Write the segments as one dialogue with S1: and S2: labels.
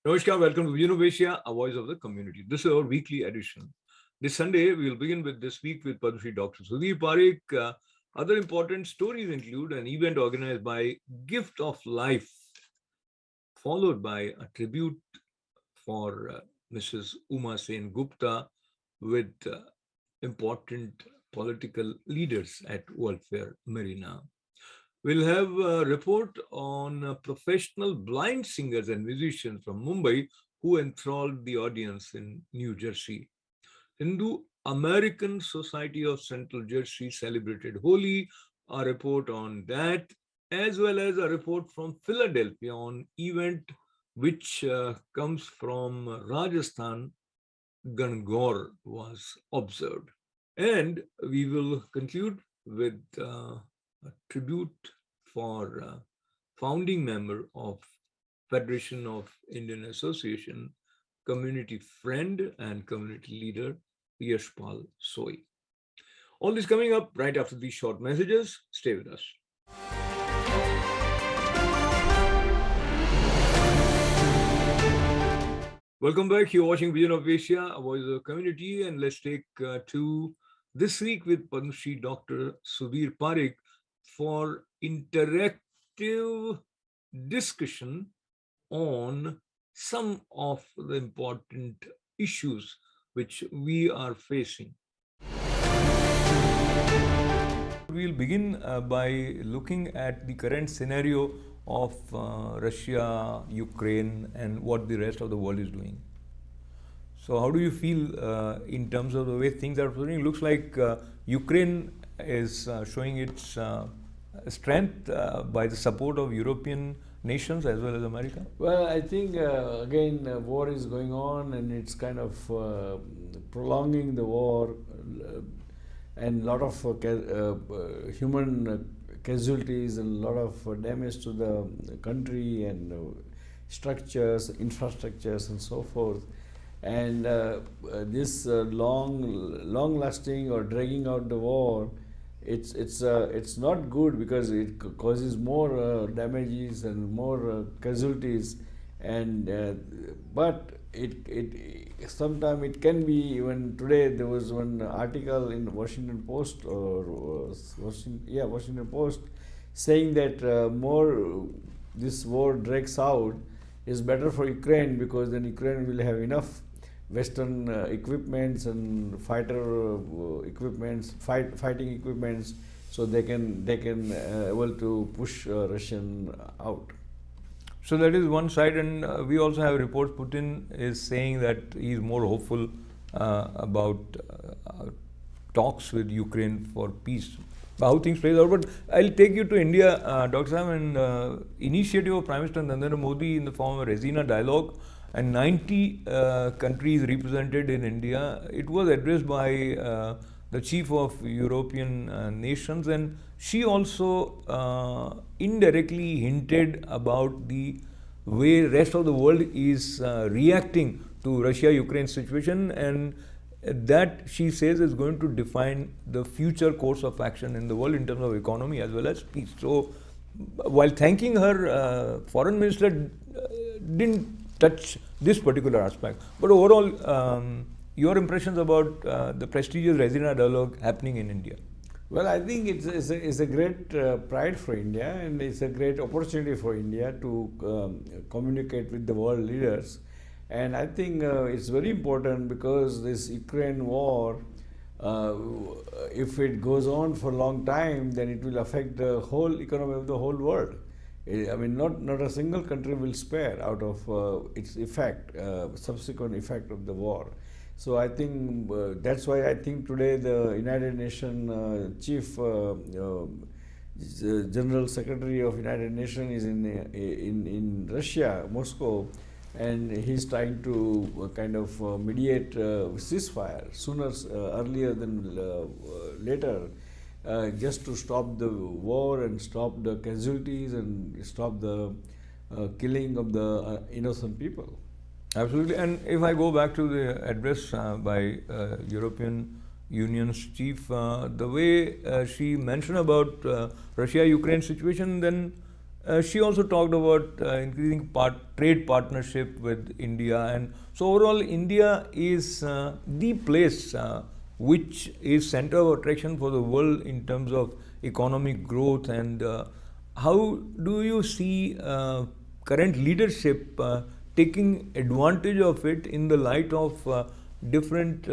S1: Namaskar, welcome to Innovatia, a voice of the community. This is our weekly edition. This Sunday, we will begin with This Week with Padma Shri Dr. Sudhir Parekh. Other important stories include an event organized by Gift of Life, followed by a tribute for Mrs. Uma Sen Gupta with important political leaders at Welfare Marina. We'll have a report on professional blind singers and musicians from Mumbai who enthralled the audience in New Jersey. Hindu American Society of Central Jersey celebrated Holi, a report on that, as well as a report from Philadelphia on event which comes from Rajasthan. Gangor was observed. And we will conclude with a tribute for founding member of Federation of Indian Association, community friend and community leader, Ishbal Soi. All this coming up right after these short messages. Stay with us. Welcome back. You're watching Vision of Asia, a voice of the community, and let's take to This Week with Padma Shri Dr. Sudhir Parekh for interactive discussion on some of the important issues which we are facing. We'll begin by looking at the current scenario of Russia, Ukraine, and what the rest of the world is doing. So how do you feel in terms of the way things are proceeding? It looks like Ukraine is showing its strength by the support of European nations as well as America?
S2: Well, I think again war is going on and it's kind of prolonging the war and a lot of human casualties and a lot of damage to the country and structures, infrastructures and so forth. And this long-lasting or dragging out the war, it's not good because it causes more damages and more casualties. And but it sometimes it can be. Even today there was one article in Washington Post Washington Post saying that more this war drags out is better for Ukraine because then Ukraine will have enough Western equipments and fighting equipments, so they can able to push Russian out.
S1: So that is one side, and we also have reports. Putin is saying that he is more hopeful about talks with Ukraine for peace. How things play out. But I'll take you to India, Dr. Sam, and initiative of Prime Minister Narendra Modi in the form of Reseda Dialogue, and 90 countries represented in India. It was addressed by the chief of European nations, and she also indirectly hinted about the way rest of the world is reacting to Russia-Ukraine situation, and that she says is going to define the future course of action in the world in terms of economy as well as peace. So while thanking her, foreign minister didn't touch this particular aspect. But overall, your impressions about the prestigious Reseda Dialogue happening in India?
S2: Well, I think it's a great pride for India, and it's a great opportunity for India to communicate with the world leaders. And I think it's very important because this Ukraine war, if it goes on for a long time, then it will affect the whole economy of the whole world. I mean, not a single country will spare out of its effect, subsequent effect of the war. So I think that's why I think today the United Nations Chief General Secretary of United Nations is in Russia, Moscow, and he's trying to kind of mediate ceasefire earlier than later, just to stop the war and stop the casualties and stop the killing of the innocent people.
S1: Absolutely. And if I go back to the address by European Union's chief, the way she mentioned about Russia-Ukraine situation, then She also talked about increasing trade partnership with India, and so overall, India is the place which is center of attraction for the world in terms of economic growth. And how do you see current leadership taking advantage of it in the light of different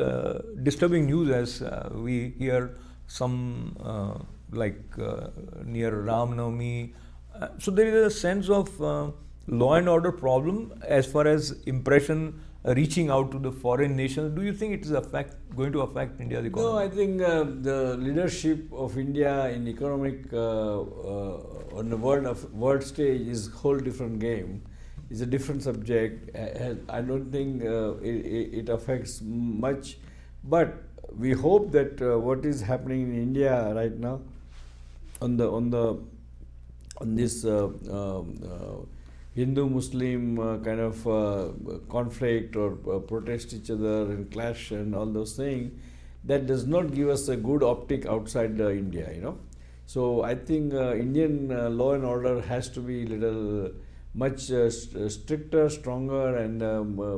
S1: disturbing news, as we hear some near Ram Navami. So there is a sense of law and order problem as far as impression reaching out to the foreign nations. Do you think it is going to affect India's economy?
S2: No, I think the leadership of India in economic on the world stage is whole different game. It's a different subject. I don't think it affects much, but we hope that what is happening in India right now on this Hindu-Muslim kind of conflict or protest each other and clash and all those things, that does not give us a good optic outside India, you know. So I think Indian law and order has to be little much stricter, stronger, and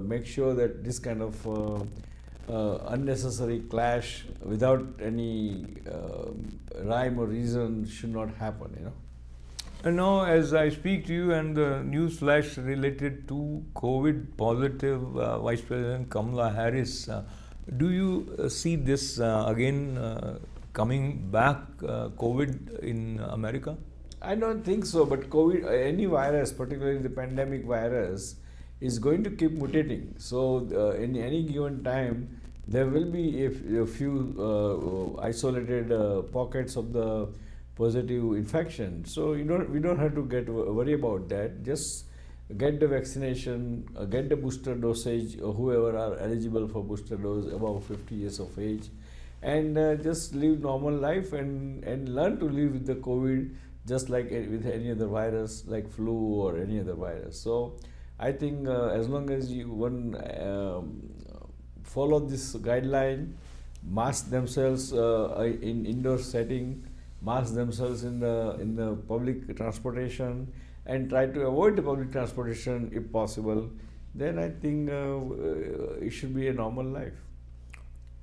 S2: make sure that this kind of unnecessary clash without any rhyme or reason should not happen, you know.
S1: And now, as I speak to you, and the news flash related to COVID positive Vice President Kamala Harris, do you see this again coming back, COVID in America?
S2: I don't think so, but COVID, any virus, particularly the pandemic virus, is going to keep mutating. So, in any given time, there will be a few isolated pockets of the positive infection. So we don't have to worry about that. Just get the vaccination, get the booster dosage, whoever are eligible for booster dose above 50 years of age, and just live normal life and learn to live with the COVID just like with any other virus, like flu or any other virus. So I think as long as one follow this guideline, mask themselves in indoor setting, mask themselves in the public transportation, and try to avoid the public transportation if possible, then I think it should be a normal life.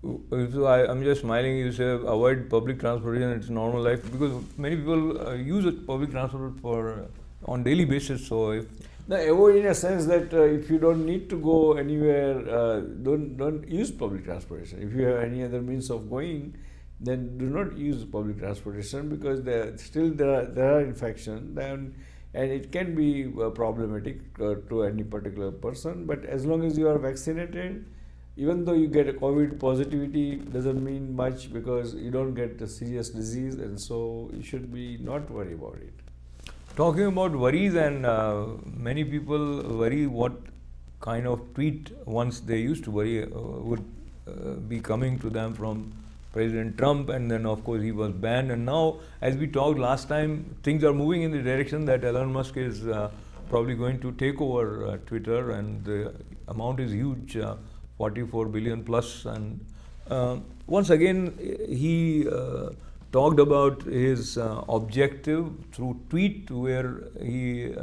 S1: So I'm just smiling. You say avoid public transportation, it's normal life, because many people use public transport on daily basis. So if
S2: avoid in a sense that if you don't need to go anywhere, don't use public transportation. If you have any other means of going, then do not use public transportation, because there are infections, and it can be problematic to any particular person. But as long as you are vaccinated, even though you get a COVID positivity, doesn't mean much, because you don't get a serious disease, and so you should be not worry about it.
S1: Talking about worries, and many people worry what kind of tweet once they used to worry would be coming to them from President Trump, and then of course he was banned. And now, as we talked last time, things are moving in the direction that Elon Musk is probably going to take over Twitter, and the amount is huge, 44 billion plus. And once again, he talked about his objective through tweet, where he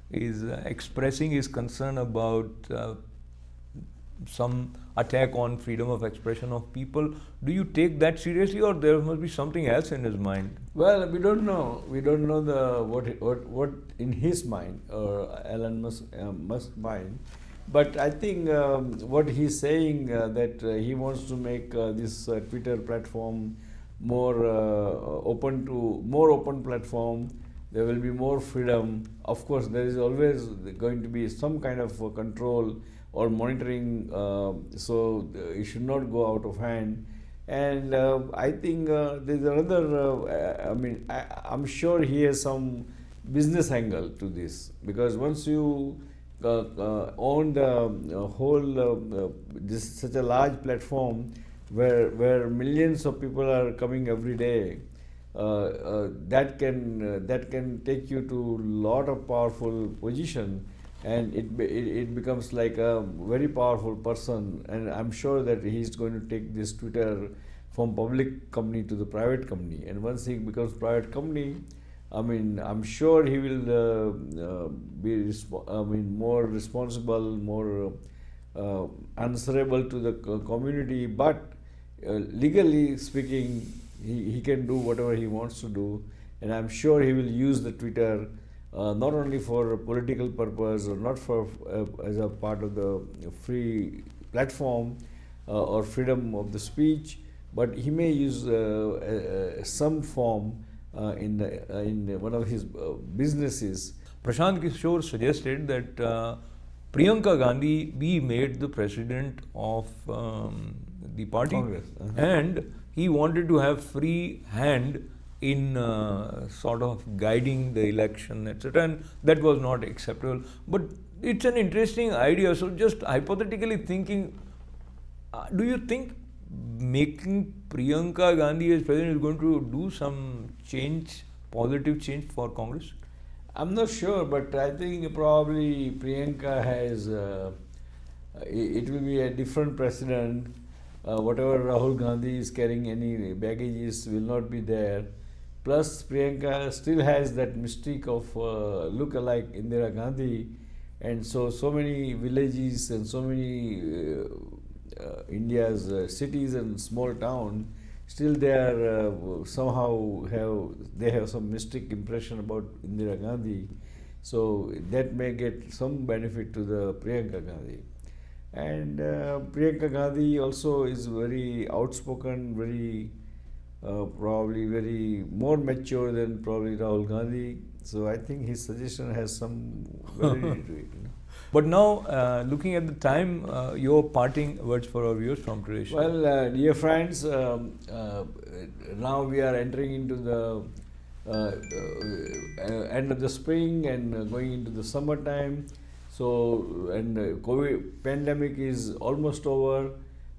S1: is expressing his concern about some attack on freedom of expression of people. Do you take that seriously, or there must be something else in his mind?
S2: Well, we don't know. We don't know what in his mind, or Elon Musk's mind. But I think what he's saying that he wants to make this Twitter platform more open platform. There will be more freedom. Of course, there is always going to be some kind of control or monitoring, so it should not go out of hand. And I think there's another. I'm sure he has some business angle to this, because once you own the whole this such a large platform where millions of people are coming every day, that can take you to lot of powerful position, and it becomes like a very powerful person. And I'm sure that he's going to take this Twitter from public company to the private company, and once he becomes private company, I mean, I'm sure he will be more responsible, more answerable to the community. But legally speaking, he can do whatever he wants to do, and I'm sure he will use the Twitter not only for a political purpose or not for as a part of the free platform or freedom of the speech, but he may use some form in one of his businesses.
S1: Prashant Kishore suggested that Priyanka Gandhi be made the president of the party,
S2: Congress.
S1: and he wanted to have free hand in sort of guiding the election, etc. And that was not acceptable. But it's an interesting idea. So just hypothetically thinking, do you think making Priyanka Gandhi as president is going to do some change, positive change for Congress?
S2: I'm not sure, but I think probably Priyanka has. It will be a different president. Whatever Rahul Gandhi is carrying, any baggages will not be there. Plus, Priyanka still has that mystique of look-alike Indira Gandhi, and so many villages and so many India's cities and small town, still they are somehow have some mystic impression about Indira Gandhi, so that may get some benefit to the Priyanka Gandhi. And Priyanka Gandhi also is very outspoken, very probably very more mature than probably Rahul Gandhi. So I think his suggestion has some validity to it.
S1: But now, looking at the time, your parting words for our viewers from today's show.
S2: Well, dear friends, now we are entering into the end of the spring and going into the summertime. So, and COVID pandemic is almost over.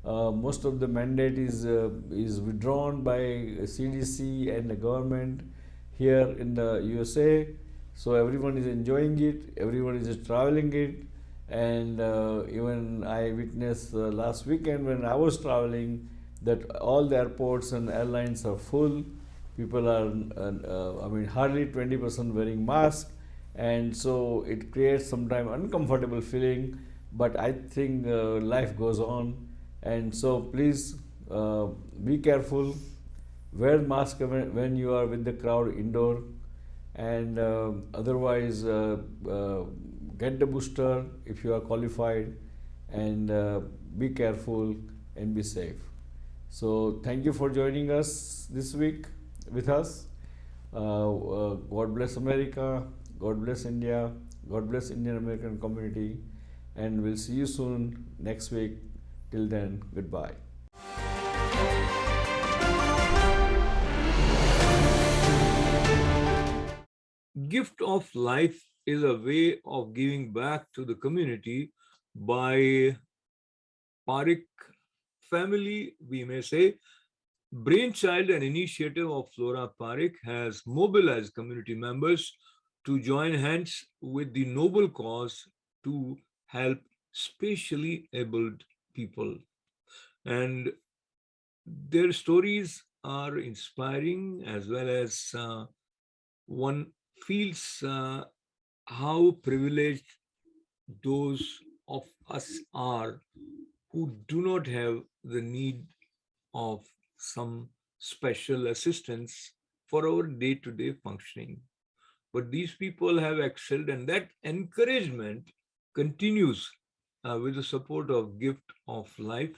S2: Most of the mandate is withdrawn by CDC and the government here in the USA. So everyone is enjoying it, everyone is traveling it, and even I witnessed last weekend when I was traveling that all the airports and airlines are full. People are, hardly 20% wearing masks, and so it creates sometimes uncomfortable feeling. But I think life goes on, and so please be careful. Wear mask when you are with the crowd indoor. And otherwise get the booster if you are qualified, and be careful and be safe. So thank you for joining us this week with us. God bless America, God bless India, God bless Indian American community, and we'll see you soon next week. Till then, goodbye.
S1: Gift of life is a way of giving back to the community by Parekh family, we may say. Brainchild and initiative of Flora Parekh has mobilized community members to join hands with the noble cause to help spatially abled people. And their stories are inspiring, as well as one feels how privileged those of us are who do not have the need of some special assistance for our day-to-day functioning. But these people have excelled, and that encouragement continues with the support of Gift of Life.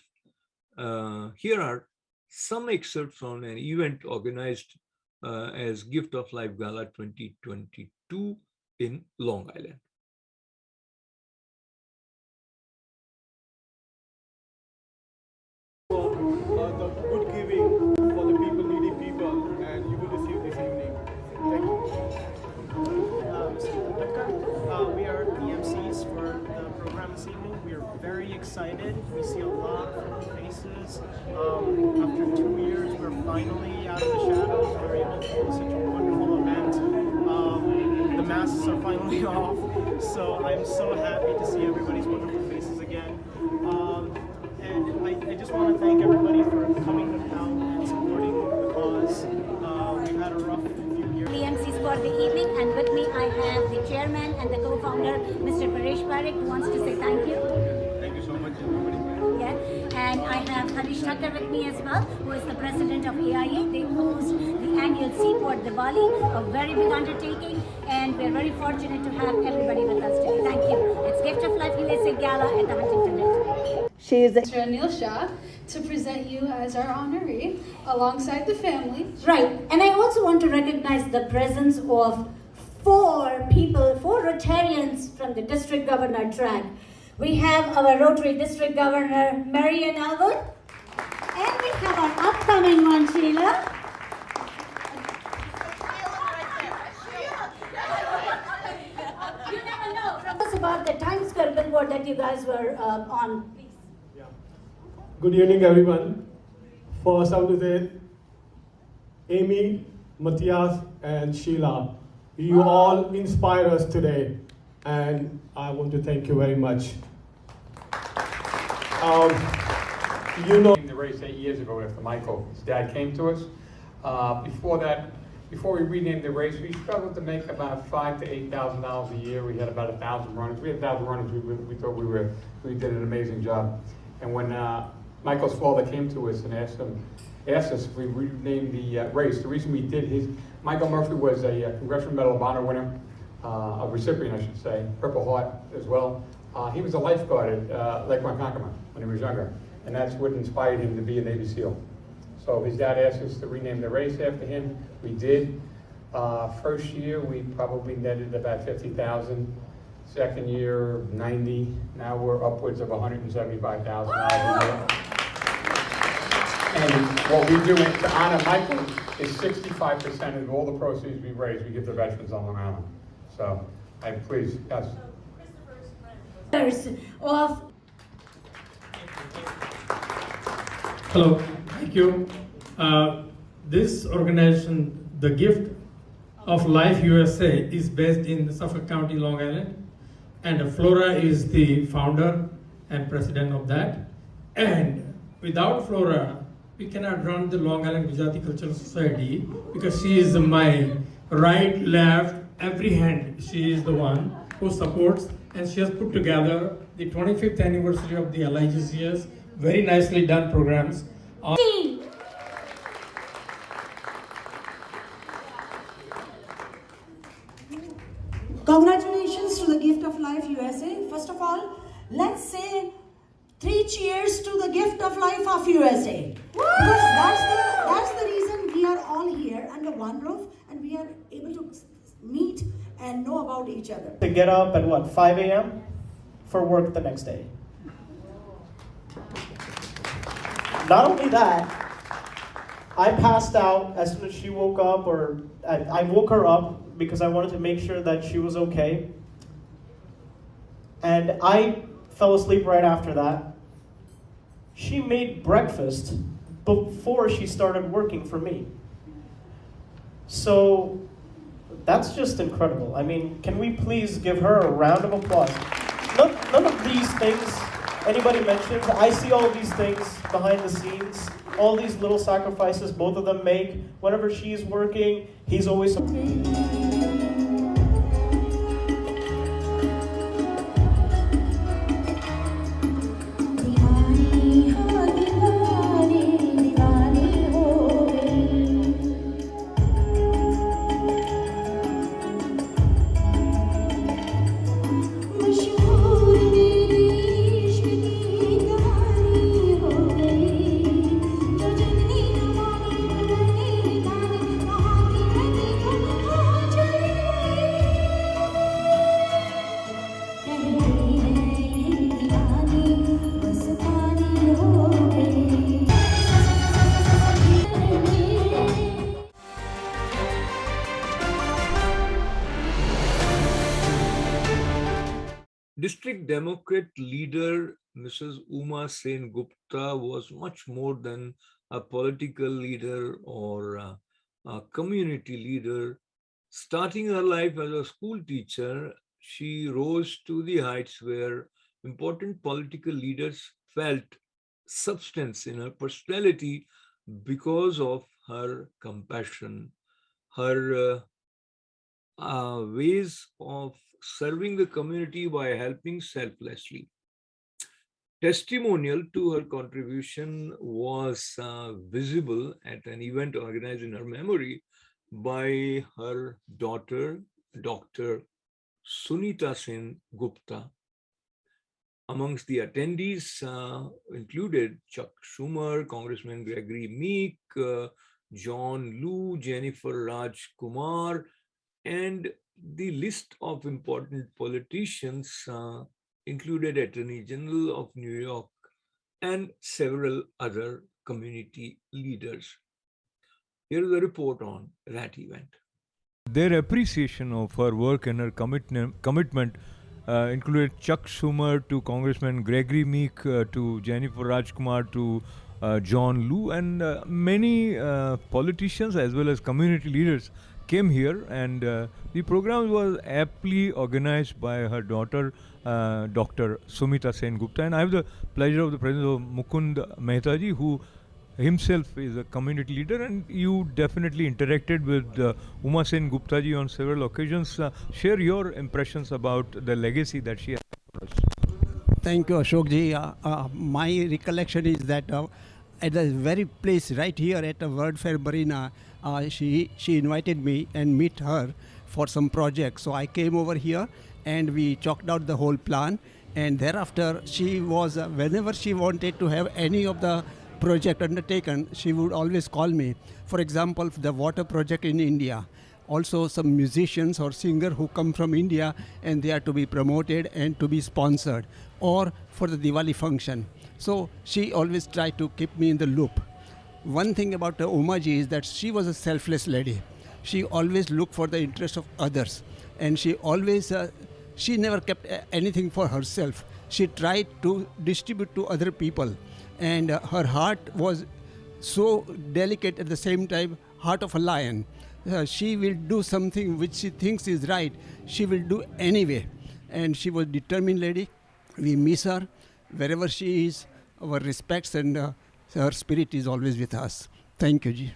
S1: Here are some excerpts on an event organized as Gift of Life Gala 2022 in Long Island.
S3: The good giving for the people, needy people, and you will receive this evening. Thank you.
S4: Sumita Gupta. We are the MCs for the program this evening. We are very excited. We see a lot of friendly faces. After 2 years, we're finally out of the shadows. We're able to do such a wonderful event. The masks are finally off, so I'm so happy to see everybody's wonderful faces again. And I just want to thank everybody for coming out and supporting the cause. We've had a rough few years.
S5: The MCs for for the evening, and with me I have the chairman and the co-founder, Mr. Paresh Parekh, who wants to say thank you.
S3: Thank you so much, everybody.
S5: Yeah, and I have Harish Thakkar with me as well, who is the president of AIA. They host the annual Seaport Diwali, a very big undertaking, and we're very fortunate to have everybody with us today. Thank you. It's Gift of Life USA Gala at the Huntington Hilton.
S6: She is Mr. Anil Shah to present you as our honoree alongside the family.
S5: Right, and I also want to recognize the presence of four Rotarians from the district governor track. We have our Rotary District Governor, Marian Albert, and we have our upcoming one, Sheila. You never know. Tell us about the Times Square billboard that you guys were on, please.
S3: Good evening, everyone. First, I want to say, Amy, Matthias, and Sheila, you all inspire us today, and I want to thank you very much.
S7: The race 8 years ago after Michael, his dad came to us. Before we renamed the race, we struggled to make about $5,000 to $8,000 a year. We had about 1,000 runners. We had 1,000 runners. We thought we did an amazing job. And when Michael's father came to us and asked us if we renamed the race, the reason we did Michael Murphy was a Congressional Medal of Honor winner, a recipient, I should say, Purple Heart as well. He was a lifeguard at Lake Ronkonkoma when he was younger, and that's what inspired him to be a Navy SEAL. So his dad asked us to rename the race after him. We did. First year, we probably netted about 50,000. Second year, 90. Now we're upwards of 175,000 a year. And what we do to honor Michael is 65% of all the proceeds we raise, we give to veterans on Long Island. So, I'm pleased, yes.
S5: Of
S8: Hello, thank you. This organization, the Gift of Life USA, is based in Suffolk County, Long Island, and Flora is the founder and president of that. And without Flora, we cannot run the Long Island Gujarati Cultural Society, because she is my right, left, every hand. She is the one who supports, and she has put together the 25th anniversary of the LIGCS, very nicely done programs.
S9: Congratulations to the Gift of Life USA. First of all, let's say 3 cheers to the Gift of Life of USA. Because that's the reason we are all here under one roof, and we are able to meet and know about each other.
S10: To get up at what, 5 a.m. for work the next day. Not only that, I passed out as soon as she woke up, or I woke her up because I wanted to make sure that she was okay. And I fell asleep right after that. She made breakfast before she started working for me. So that's just incredible. I mean, can we please give her a round of applause? None of these things anybody mentions. I see all of these things behind the scenes, all these little sacrifices both of them make. Whenever she's working, he's always...
S1: District Democrat leader Mrs. Uma Sen Gupta was much more than a political leader or a community leader. Starting her life as a school teacher, she rose to the heights where important political leaders felt substance in her personality because of her compassion, her ways of serving the community by helping selflessly. Testimonial to her contribution was visible at an event organized in her memory by her daughter, Dr. Sunita Sen Gupta. Amongst the attendees included Chuck Schumer, Congressman Gregory Meek, John Liu, Jennifer Raj Kumar, and the list of important politicians included Attorney General of New York and several other community leaders. Here is a report on that event. Their appreciation of her work and her commitment included Chuck Schumer to Congressman Gregory Meek to Jennifer Rajkumar to John Liu, and many politicians as well as community leaders came here, and the program was aptly organized by her daughter, Dr. Sumita Sen Gupta, and I have the pleasure of the presence of Mukund Mehtaji, who himself is a community leader, and you definitely interacted with Uma Sen Gupta ji on several occasions. Share your impressions about the legacy that she has for us.
S11: Thank you, Ashok ji. My recollection is that at the very place right here at the World Fair Marina, she invited me and meet her for some project. So I came over here and we chalked out the whole plan. And thereafter, she was, whenever she wanted to have any of the project undertaken, she would always call me. For example, the water project in India. Also some musicians or singer who come from India and they are to be promoted and to be sponsored, or for the Diwali function. So she always tried to keep me in the loop. One thing about Uma ji is that she was a selfless lady. She always looked for the interest of others, and she always, she never kept anything for herself. She tried to distribute to other people, and her heart was so delicate, at the same time heart of a lion. She will do something which she thinks is right, she will do anyway. And she was a determined lady. We miss her wherever she is. Our respects, and her spirit is always with us. Thank you, ji.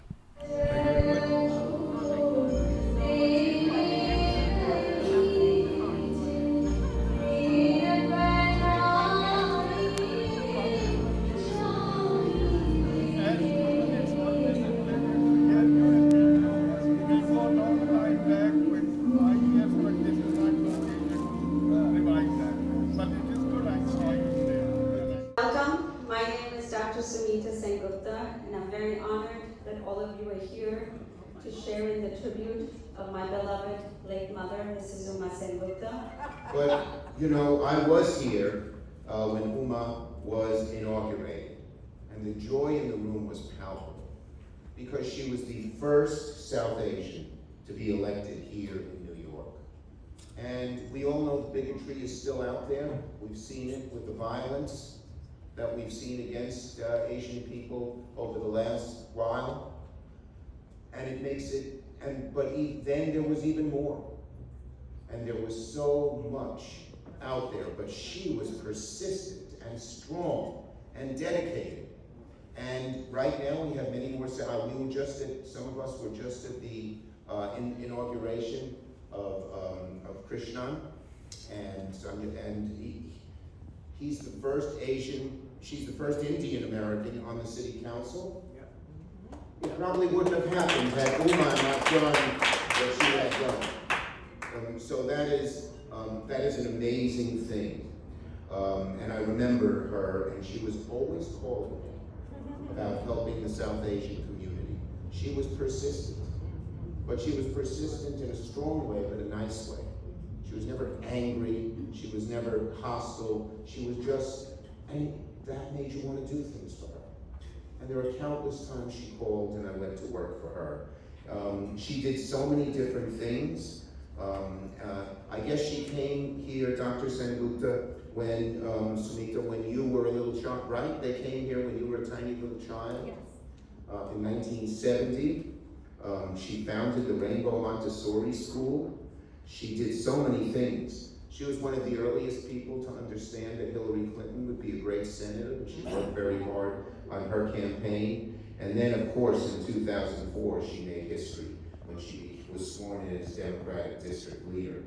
S12: Welcome, my name is Dr. Sumita Gupta, and I'm very honored that all of you are here to share in the tribute of my beloved late mother, Mrs. Uma Sen Gupta.
S13: But, you know, I was here when Uma was inaugurated, and the joy in the room was palpable, because she was the first South Asian to be elected here in New York. And we all know the bigotry is still out there. We've seen it with the violence that we've seen against Asian people over the last while. And it makes it, but then there was even more. And there was so much out there, but she was persistent and strong and dedicated. And right now we have many more, we were just at, some of us were just at the inauguration of Krishnan, and he's the first Asian, she's the first Indian American on the city council. It probably wouldn't have happened had Uma not done what she had done. So that is an amazing thing. And I remember her, and she was always calling me about helping the South Asian community. She was persistent, but she was persistent in a strong way, but a nice way. She was never angry, she was never hostile, she was just, and that made you want to do things for her. And there were countless times she called and I went to work for her. She did so many different things. I guess she came here, Dr. Sen Gupta, when, Sumita, when you were a little child, right? They came here when you were a tiny little child?
S12: Yes.
S13: In 1970. She founded the Rainbow Montessori School. She did so many things. She was one of the earliest people to understand that Hillary Clinton would be a great senator, and she worked very hard on her campaign. And then, of course, in 2004, she made history when she was sworn in as Democratic district leader.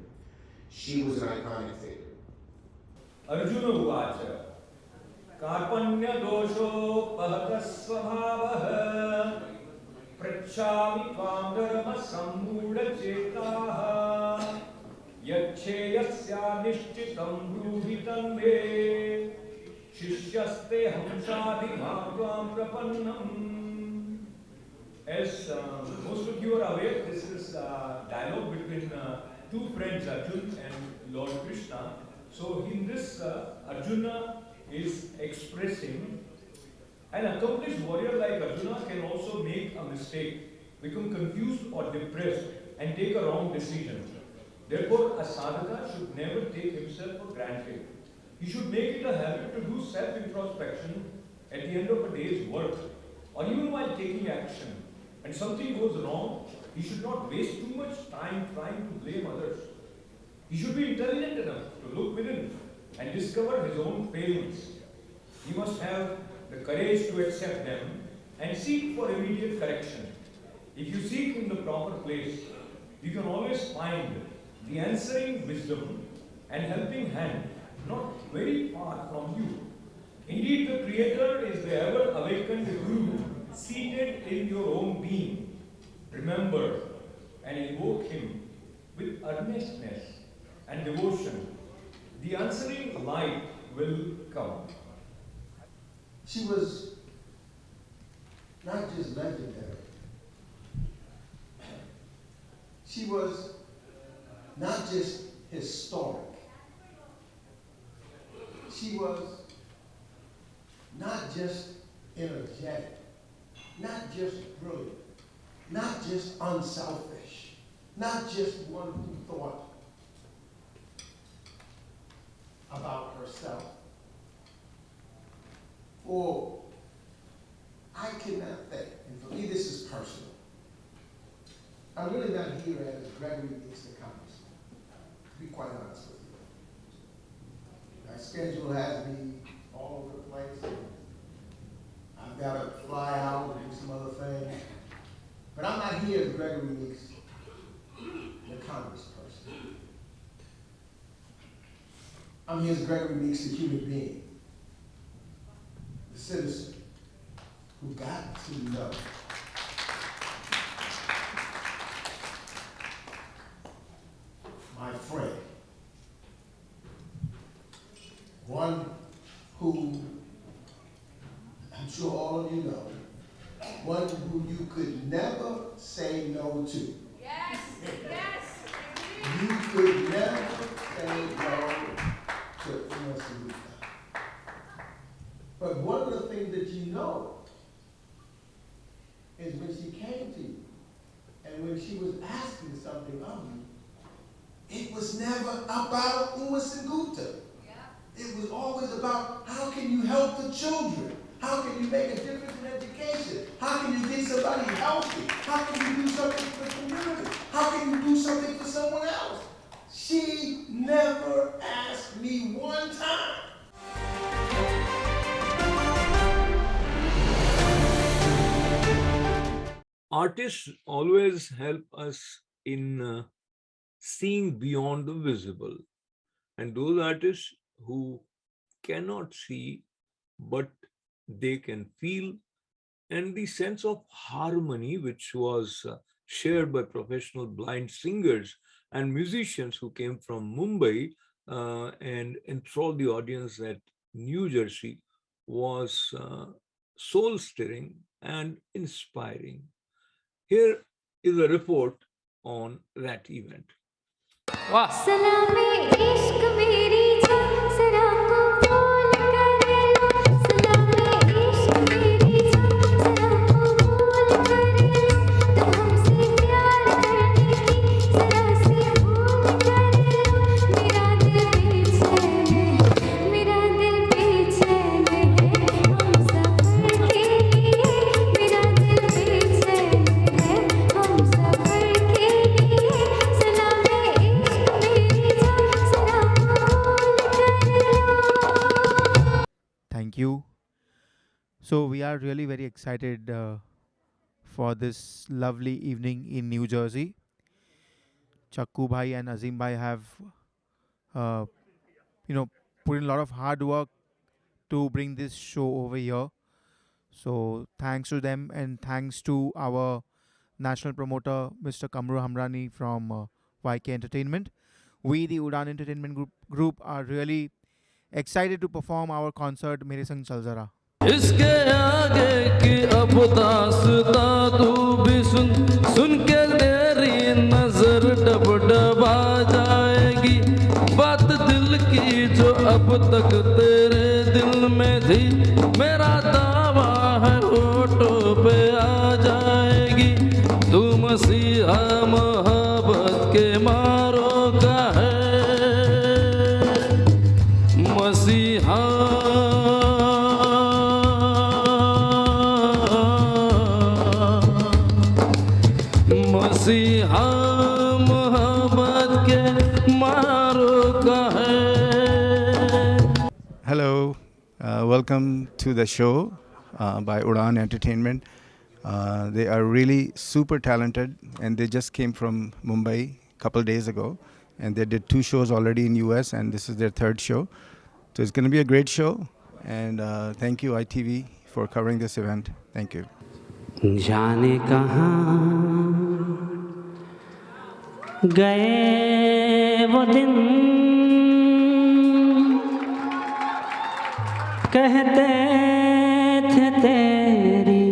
S13: She was an iconic figure.
S1: Arjuna Uvacha Karpanya dosho pahata svabhavah Prachami tvam dharma sammuda chetaha Yacheyasya nishchitam bruhitam me Shishyaste hamsadi bhagvam prapannam. As most of you are aware, this is a dialogue between two friends, Arjun and Lord Krishna. So in this, Arjuna is expressing an accomplished warrior like Arjuna can also make a mistake, become confused or depressed, and take a wrong decision. Therefore, a sadhaka should never take himself for granted. He should make it a habit to do self-introspection at the end of a day's work, or even while taking action. And something goes wrong, he should not waste too much time trying to blame others. He should be intelligent enough to look within and discover his own failings. He must have the courage to accept them and seek for immediate correction. If you seek in the proper place, you can always find the answering wisdom and helping hand not very far from you. Indeed, the Creator is the ever-awakened Guru seated in your own being. Remember and invoke Him with earnestness and devotion. The answering light will come.
S14: She was not just legendary. She was not just historic. She was not just energetic, not just brilliant, not just unselfish, not just one who thought about herself. For I cannot think, and for me this is personal, I'm really not here as Gregory meets the Congressman, to be quite honest with you. My schedule has me all over the place. I've got to fly out and do some other things. But I'm not here as Gregory meets the congressperson. I'm here as Gregory meets the human being, the citizen who got to know my friend, one who I'm sure all of you know, one who you could never say no to.
S15: Yes, yes.
S14: You could never say no to Sumita. But one of the things that you know is when she came to you and when she was asking something of you, it was never about Gupta. It was always about how can you help the children? How can you make a difference in education? How can you get somebody healthy? How can you do something for the community? How can you do something for someone else? She never asked me one time.
S1: Artists always help us in seeing beyond the visible. And those artists who cannot see, but they can feel, and the sense of harmony which was shared by professional blind singers and musicians who came from Mumbai and enthralled the audience at New Jersey was soul-stirring and inspiring. Here is a report on that event.
S15: Wow.
S16: Thank you. So we are really very excited for this lovely evening in New Jersey. Chakku Bhai and Azim Bhai have, put in a lot of hard work to bring this show over here. So thanks to them and thanks to our national promoter, Mr. Kamru Hamrani from YK Entertainment. We, the Udaan Entertainment Group, are really excited to perform our concert, Mere Sang Chal Zara.
S17: इसके आगे की अब दास्ता तू भी सुन के तेरी नजर डबडबा जाएगी बात दिल की जो अब तक तेरे दिल में थी मेरा दावा है होठों पे आ जाएगी तू मसीहा मोहब्बत के मारो का है मसीहा मसीहा मोहब्बत के मारो का है.
S18: Hello, welcome to the show by Udaan Entertainment. They are really super talented and they just came from Mumbai a couple days ago and they did 2 shows already in US and this is their 3rd show. So it's going to be a great show and thank you ITV for covering this event. Thank you.
S17: जाने कहाँ गए वो दिन कहते थे तेरी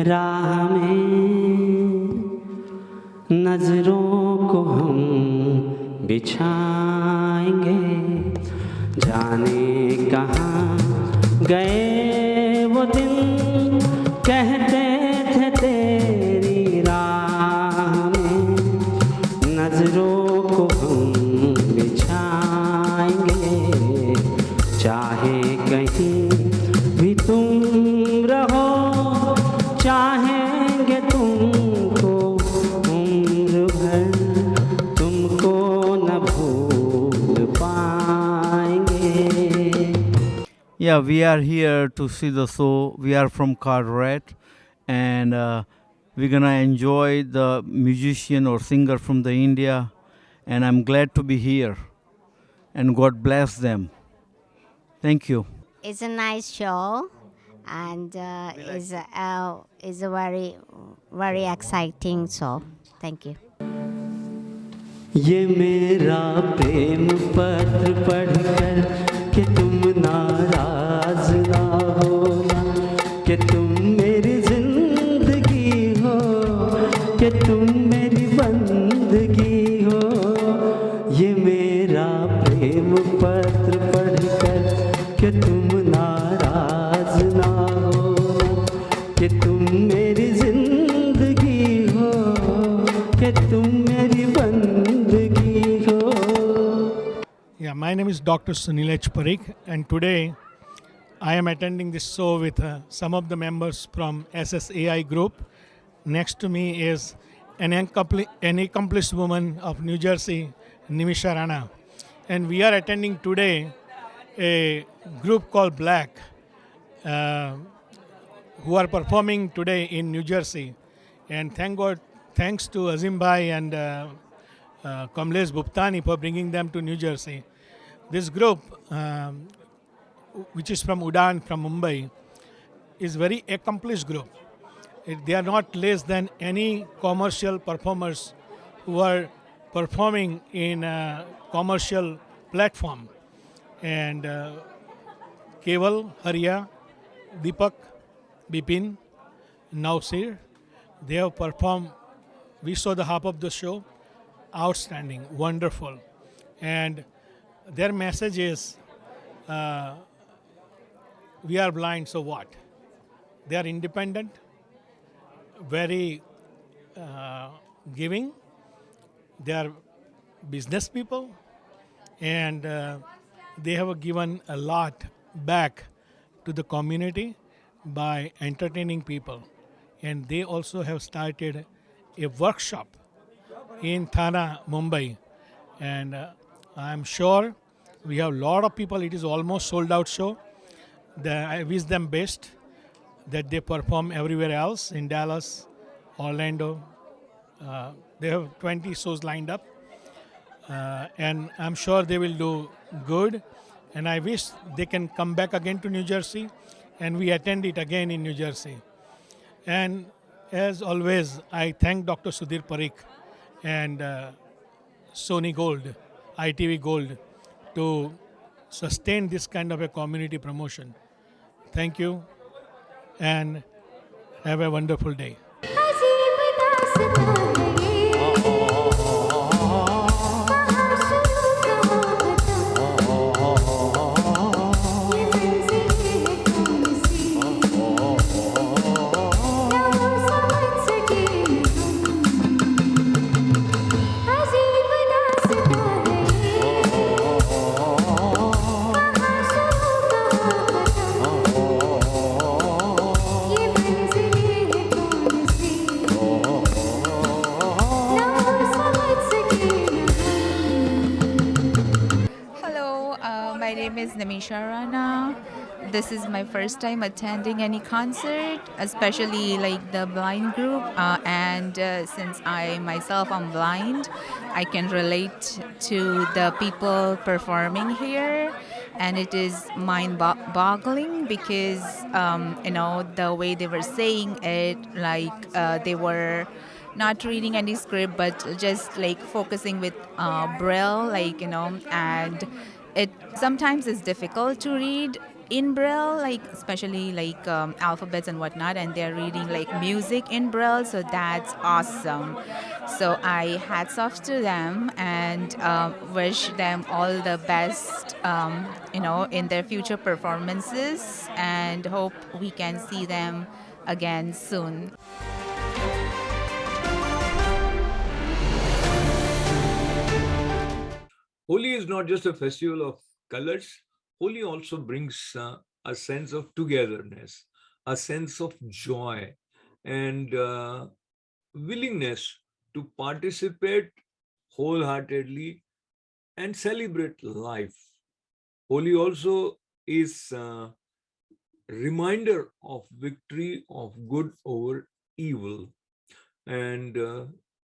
S17: राह में नजरों को हम बिछाएंगे जाने कहाँ गए वो दिन कहते थे तेरी राह में नजरों को हम बिछाएंगे चाहे कहीं भी तुम रहो चाहेंगे तुमको उम्र भर तुमको न भूल पाएंगे.
S19: Yeah, we are here to see the show. We are from Carteret and we're gonna enjoy the musician or singer from the India and I'm glad to be here and God bless them. Thank you.
S20: It's a nice show and is a very, very exciting show. Thank you.
S17: ये मेरा प्रेम पत्र पढ़कर कि तुम नाराज ना होना कि तुम मेरी जिंदगी हो कि तुम मेरी बंदगी हो ये मेरा प्रेम पत्र पढ़कर कि तुम नाराज ना होना कि तुम मेरी जिंदगी हो कि तुम मेरी बंदगी हो.
S3: Yeah, my name is Dr. Sunil H. Parikh, and today I am attending this show with some of the members from SSAI group. Next to me is an accomplished woman of New Jersey, Nimisha Rana. And we are attending today a group called Black, who are performing today in New Jersey. And thank God, thanks to Azim Bhai and Kamlesh Bhuptani for bringing them to New Jersey. This group, which is from Udaan, from Mumbai, is very accomplished group. They are not less than any commercial performers who are performing in a commercial platform. And Keval, Hariya, Deepak, Bipin, Nausir, they have performed. We saw the half of the show. Outstanding, wonderful. And their message is, we are blind, so what? They are independent, very giving. They are business people, and they have given a lot back to the community by entertaining people. And they also have started a workshop in Thana, Mumbai. And I'm sure we have a lot of people. It is almost sold out show. I wish them best that they perform everywhere else in Dallas, Orlando,
S21: They have 20 shows lined up, and I'm sure they will do good. And I wish they can come back again to New Jersey, and we attend it again in New Jersey. And as always, I thank Dr. Sudhir Parikh and Sony Gold, ITV Gold, to sustain this kind of a community promotion. Thank you, and have a wonderful day.
S22: My name is Namisha Rana. This is my first time attending any concert, especially like the blind group. And since I myself am blind, I can relate to the people performing here. And it is mind-boggling because, the way they were saying it, like they were not reading any script, but just like focusing with Braille, and it sometimes is difficult to read in Braille, like especially like alphabets and whatnot, and they're reading like music in Braille, so that's awesome. So I hats off to them and wish them all the best, in their future performances, and hope we can see them again soon.
S1: Holi is not just a festival of colors. Holi also brings a sense of togetherness, a sense of joy, and willingness to participate wholeheartedly and celebrate life. Holi also is a reminder of victory of good over evil. And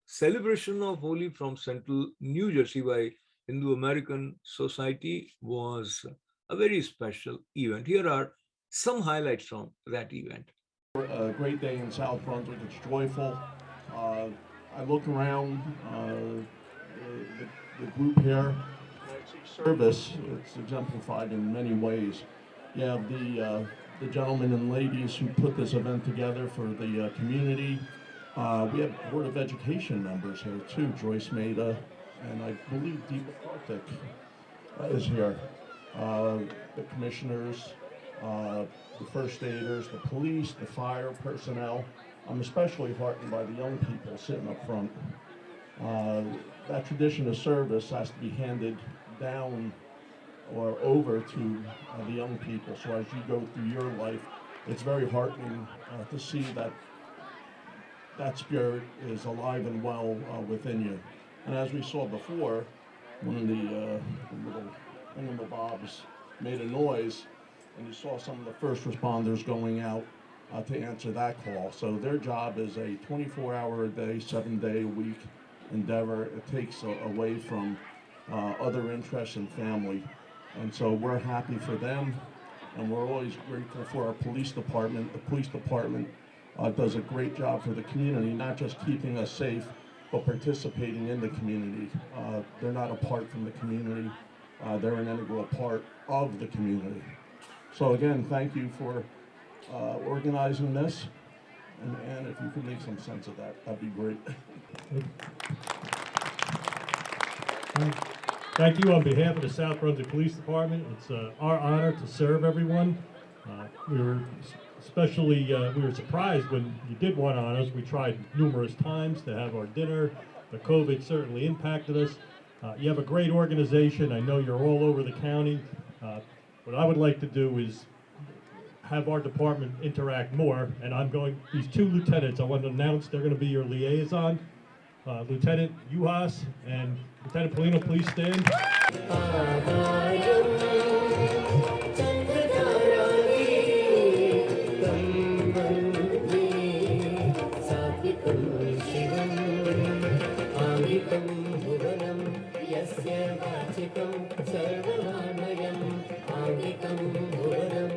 S1: celebration of Holi from Central New Jersey by Hindu American Society was a very special event. Here are some highlights from that event.
S23: A great day in South Brunswick. It's joyful. I look around the group here. Service, it's exemplified in many ways. You have the gentlemen and ladies who put this event together for the community. We have Board of Education members here too, Joyce Maida, and I believe Deepa Karthik is here. The commissioners, the first aiders, the police, the fire personnel. I'm especially heartened by the young people sitting up front. That tradition of service has to be handed down or over to the young people. So as you go through your life, it's very heartening to see that that spirit is alive and well within you. And as we saw before, when the little thingamabobs made a noise, and you saw some of the first responders going out to answer that call. So their job is a 24-hour-a-day, 7-day-a-week endeavor. It takes away from other interests and family. And so we're happy for them, and we're always grateful for our police department. The police department does a great job for the community, not just keeping us safe, but participating in the community. They're not apart from the community. They're an integral part of the community. So again, thank you for organizing this, and if you could make some sense of that, that'd be great.
S24: Thank you on behalf of the South Brunswick Police Department. It's our honor to serve everyone. We were surprised when you did one on us. We tried numerous times to have our dinner. The COVID certainly impacted us. You have a great organization. I know you're all over the county. What I would like to do is have our department interact more, and these two lieutenants, I want to announce they're going to be your liaison. Lieutenant Juhas and Lieutenant Polino, please stand.
S2: वाचिकं सर्ववाङ्मयम् आङ्गिकं भुवनं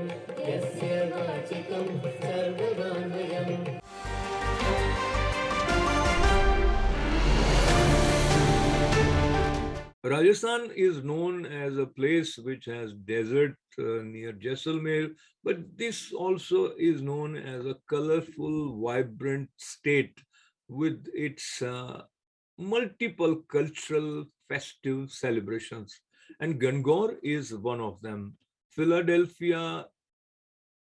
S2: यस्य वाचिकं सर्ववाङ्मयम्.
S1: Rajasthan is known as a place which has desert near Jaisalmer, but this also is known as a colorful, vibrant state with its multiple cultural festive celebrations. And Gangor is one of them. Philadelphia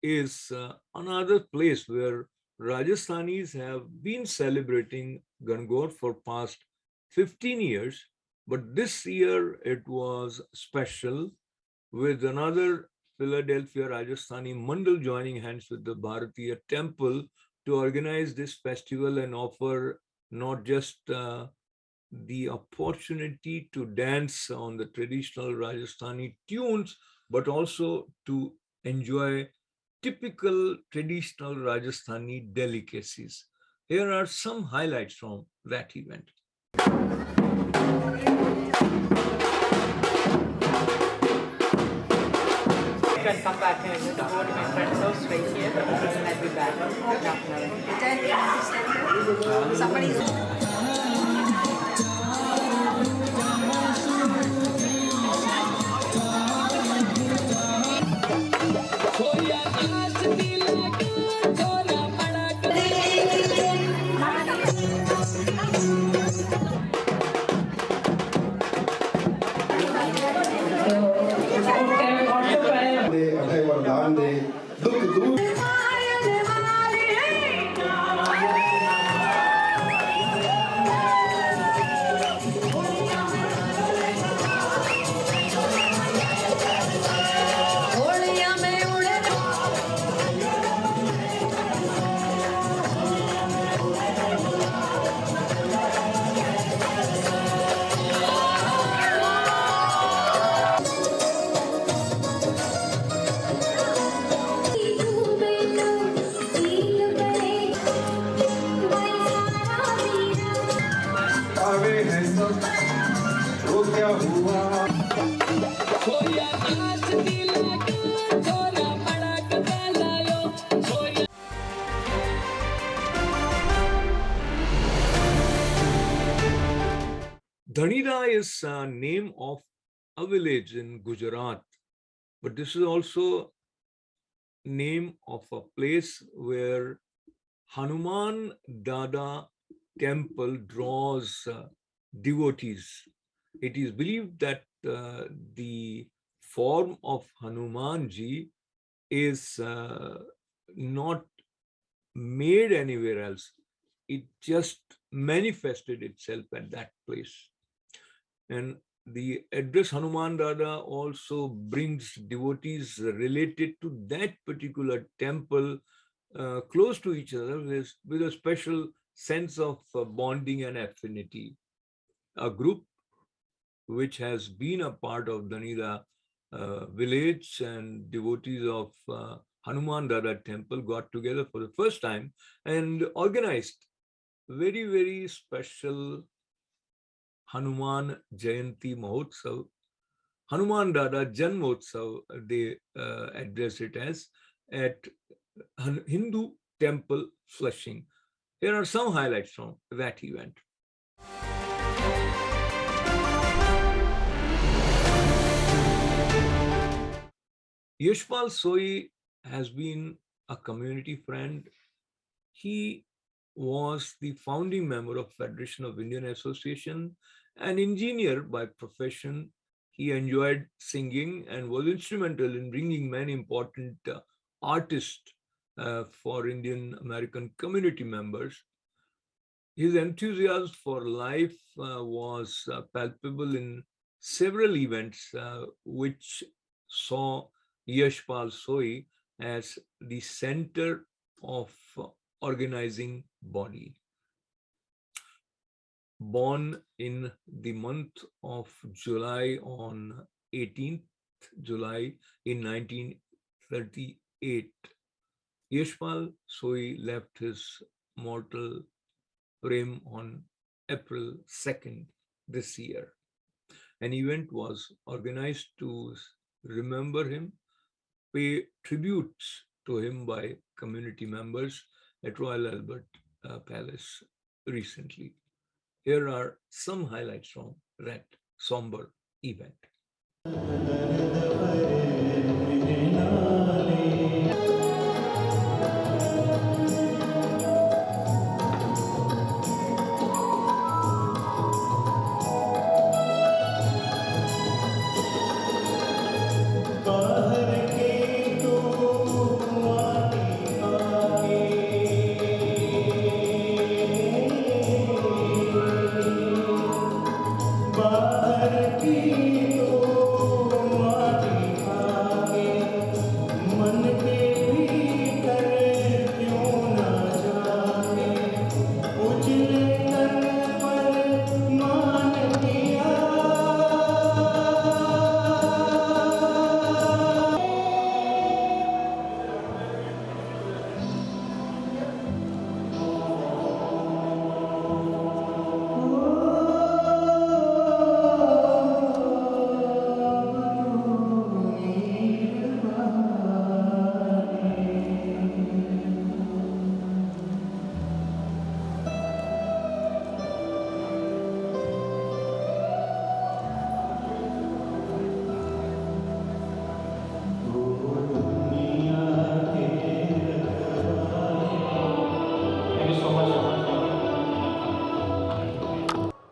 S1: is another place where Rajasthanis have been celebrating Gangor for past 15 years, but this year it was special with another Philadelphia Rajasthani Mandal joining hands with the Bharatiya Temple to organize this festival and offer not just the opportunity to dance on the traditional Rajasthani tunes, but also to enjoy typical traditional Rajasthani delicacies. Here are some highlights from that event.
S4: You can come back here. You can go to my friend's house right here, and I'll be back in half an hour. Somebody's.
S1: Dhanida is a name of a village in Gujarat, but this is also name of a place where Hanuman Dada temple draws devotees. It is believed that the form of Hanumanji is not made anywhere else. It just manifested itself at that place. And the address Hanuman Dada also brings devotees related to that particular temple close to each other with a special sense of bonding and affinity. A group which has been a part of Dhanida village and devotees of Hanuman Dada temple got together for the first time and organized very, very special Hanuman Jayanti Mahotsav, Hanuman Dada Janmotsav, they address it as, at Hindu temple Flushing. Here are some highlights from that event. Ishbal Soi has been a community friend. He was the founding member of Federation of Indian Association, an engineer by profession. He enjoyed singing and was instrumental in bringing many important artists for Indian American community members. His enthusiasm for life was palpable in several events which saw Ishbal Soi as the center of organizing body. Born in the month of July on 18th July in 1938, Ishbal Soi left his mortal frame on April 2nd this year. An event was organized to remember him, pay tributes to him by community members at Royal Albert Palace recently. Here are some highlights from that somber event.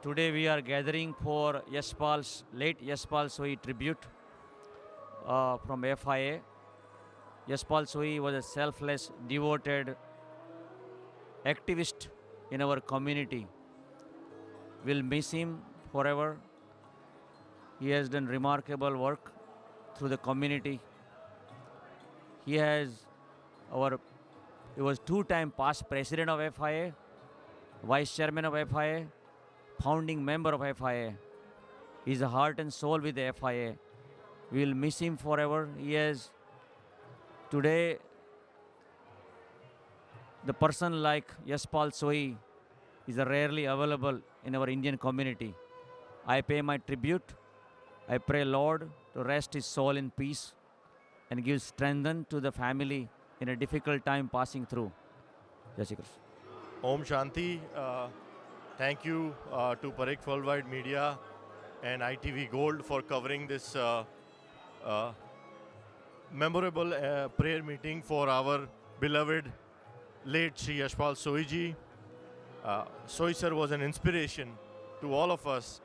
S5: Today we are gathering for late Ishbal Soi tribute from FIA. Ishbal Soi was a selfless, devoted activist in our community. We'll miss him forever. He has done remarkable work through the community. He was two-time past president of FIA, vice chairman of FIA, founding member of FIA. He's a heart and soul with the FIA. We will miss him forever. Today, the person like Ishbal Soi is rarely available in our Indian community. I pay my tribute. I pray Lord to rest his soul in peace and give strength to the family in a difficult time passing through. Jai Shri Krishna.
S6: Om Shanti. Thank you to Parik Worldwide Media and ITV Gold for covering this memorable prayer meeting for our beloved late Shri Ishbal Soi ji. Soi sir was an inspiration to all of us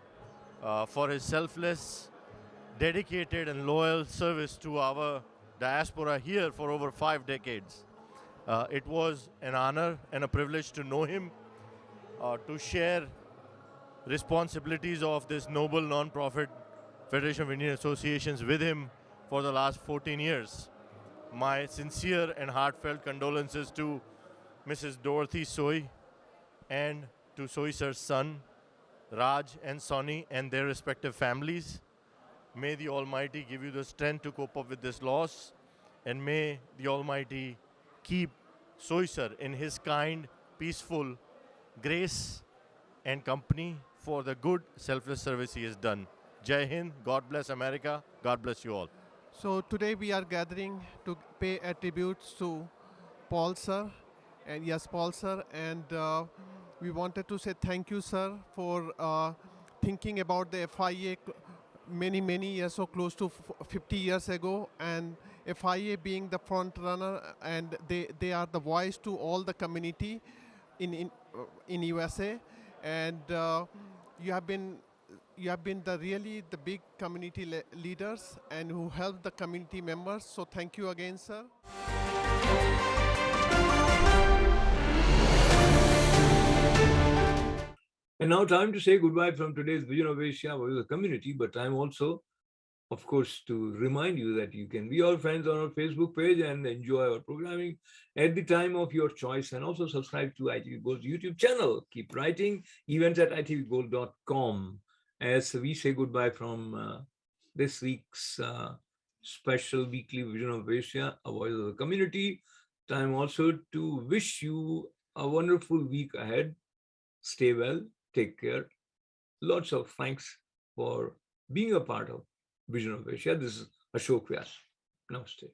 S6: for his selfless, dedicated and loyal service to our diaspora here for over 5 decades. It was an honor and a privilege to know him, to share responsibilities of this noble non-profit Federation of Indian Associations with him for the last 14 years. My sincere and heartfelt condolences to Mrs. Dorothy Soi and to Soi sir's son, Raj and Sonny, and their respective families. May the Almighty give you the strength to cope up with this loss, and may the Almighty keep Soi sir in his kind, peaceful grace and company for the good, selfless service he has done. Jai Hind, God bless America, God bless you all.
S7: So today we are gathering to pay a tribute to Paul sir and Ishbal sir, and we wanted to say thank you sir for thinking about the FIA many years, so close to 50 years ago, and FIA being the front runner, and they are the voice to all the community in USA, and you have been the big community leaders and who help the community members. So thank you again, sir.
S1: And now time to say goodbye from today's Vision of Asia with the community, but time also, of course, to remind you that you can be our friends on our Facebook page and enjoy our programming at the time of your choice, and also subscribe to ITV Gold's YouTube channel. Keep writing, events at itvgold.com. As we say goodbye from this week's special weekly Vision of Asia, a voice of the community, time also to wish you a wonderful week ahead. Stay well, take care. Lots of thanks for being a part of Vision of Asia. This is Ashok Vyas. Namaste.